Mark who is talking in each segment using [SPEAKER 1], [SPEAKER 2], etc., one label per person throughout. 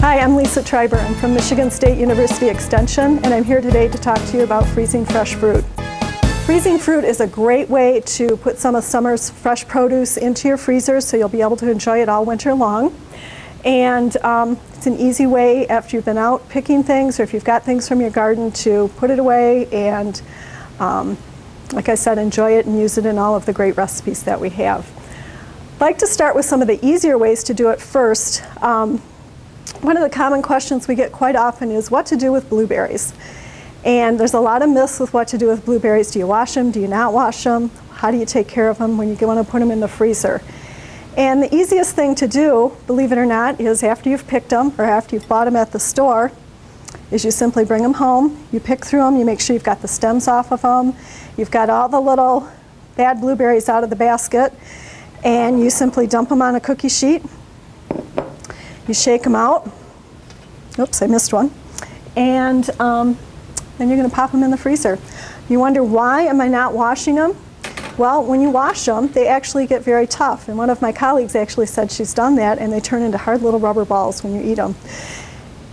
[SPEAKER 1] Hi, I'm Lisa Treiber. I'm from Michigan State University Extension, and I'm here today to talk to you about freezing fresh fruit. Freezing fruit is a great way to put some of summer's fresh produce into your freezer so you'll be able to enjoy it all winter long. And it's an easy way after you've been out picking things or if you've got things from your garden to put it away and, like I said, enjoy it and use it in all of the great recipes that we have. I'd like to start with some of the easier ways to do it first. One of the common questions we get quite often is what to do with blueberries. And there's a lot of myths with what to do with blueberries. Do you wash them? Do you not wash them? How do you take care of them when you want to put them in the freezer? And the easiest thing to do, believe it or not, is after you've picked them or after you've bought them at the store, is you simply bring them home, you pick through them, you make sure you've got the stems off of them, you've got all the little bad blueberries out of the basket, and you simply dump them on a cookie sheet. You shake them out. Oops, I missed one. And then you're going to pop them in the freezer. You wonder, why am I not washing them? Well, when you wash them, they actually get very tough. And one of my colleagues actually said she's done that, and they turn into hard little rubber balls when you eat them.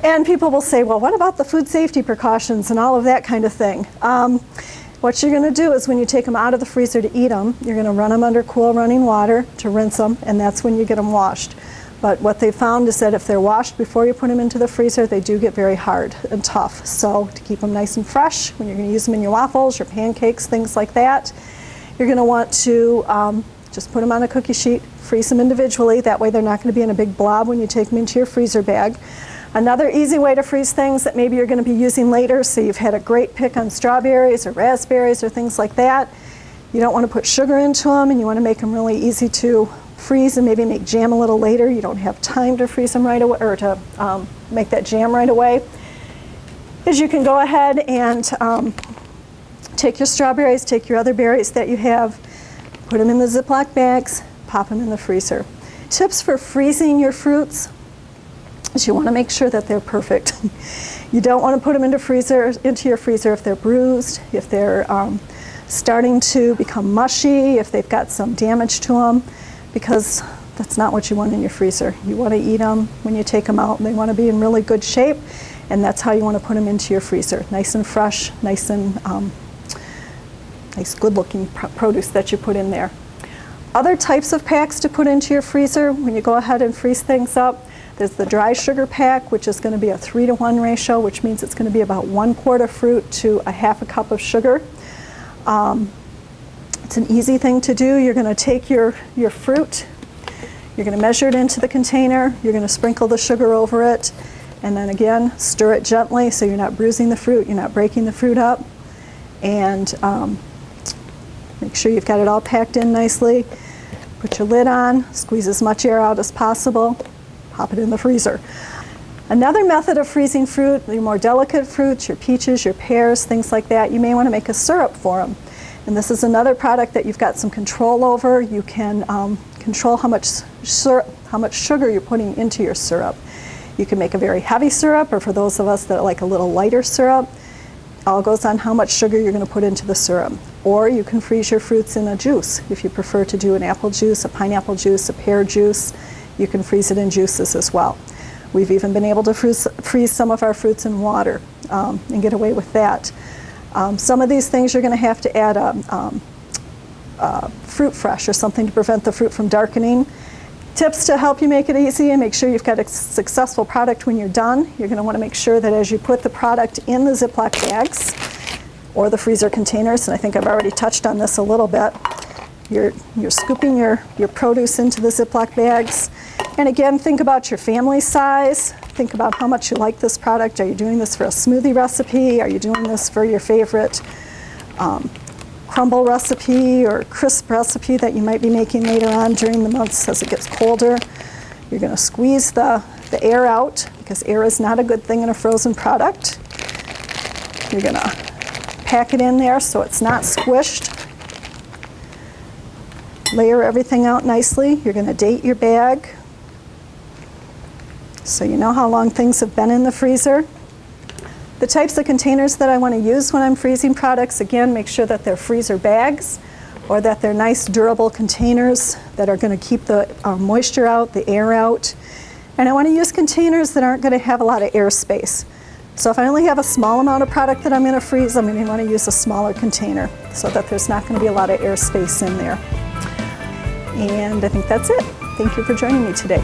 [SPEAKER 1] And people will say, well, what about the food safety precautions and all of that kind of thing? What you're going to do is when you take them out of the freezer to eat them, you're going to run them under cool running water to rinse them, and that's when you get them washed. But what they found is that if they're washed before you put them into the freezer, they do get very hard and tough. So to keep them nice and fresh, when you're going to use them in your waffles, your pancakes, things like that, you're going to want to just put them on a cookie sheet, freeze them individually. That way they're not going to be in a big blob when you take them into your freezer bag. Another easy way to freeze things that maybe you're going to be using later, so you've had a great pick on strawberries or raspberries or things like that. You don't want to put sugar into them, and you want to make them really easy to freeze and maybe make jam a little later. You don't have time to freeze them right away or to make that jam right away. Is you can go ahead and take your strawberries, take your other berries that you have, put them in the Ziploc bags, pop them in the freezer. Tips for freezing your fruits is you want to make sure that they're perfect. You don't want to put them into your freezer if they're bruised, if they're starting to become mushy, if they've got some damage to them, because that's not what you want in your freezer. You want to eat them when you take them out, and they want to be in really good shape, and that's how you want to put them into your freezer. Nice and fresh, nice and nice good-looking produce that you put in there. Other types of packs to put into your freezer when you go ahead and freeze things up, there's the dry sugar pack, which is going to be a 3-to-1 ratio, which means it's going to be about 1 quart of fruit to a half a cup of sugar. It's an easy thing to do. You're going to take your fruit, you're going to measure it into the container, you're going to sprinkle the sugar over it, and then again, stir it gently so you're not bruising the fruit, you're not breaking the fruit up, and make sure you've got it all packed in nicely. Put your lid on, squeeze as much air out as possible, pop it in the freezer. Another method of freezing fruit, your more delicate fruits, your peaches, your pears, things like that, you may want to make a syrup for them. And this is another product that you've got some control over. You can control how much sugar you're putting into your syrup. You can make a very heavy syrup, or for those of us that like a little lighter syrup, all goes on how much sugar you're going to put into the syrup. Or you can freeze your fruits in a juice. If you prefer to do an apple juice, a pineapple juice, a pear juice, you can freeze it in juices as well. We've even been able to freeze some of our fruits in water and get away with that. Some of these things you're going to have to add fruit fresh or something to prevent the fruit from darkening. Tips to help you make it easy and make sure you've got a successful product when you're done. You're going to want to make sure that as you put the product in the Ziploc bags or the freezer containers, and I think I've already touched on this a little bit, you're scooping your produce into the Ziploc bags. And again, think about your family size. Think about how much you like this product. Are you doing this for a smoothie recipe? Are you doing this for your favorite crumble recipe or crisp recipe that you might be making later on during the months as it gets colder? You're going to squeeze the air out, because air is not a good thing in a frozen product. You're going to pack it in there so it's not squished. Layer everything out nicely. You're going to date your bag so you know how long things have been in the freezer. The types of containers that I want to use when I'm freezing products, again, make sure that they're freezer bags or that they're nice durable containers that are going to keep the moisture out, the air out, And I want to use containers that aren't going to have a lot of airspace. So if I only have a small amount of product that I'm going to freeze, I'm going to want to use a smaller container so that there's not going to be a lot of airspace in there. And I think that's it. Thank you for joining me today.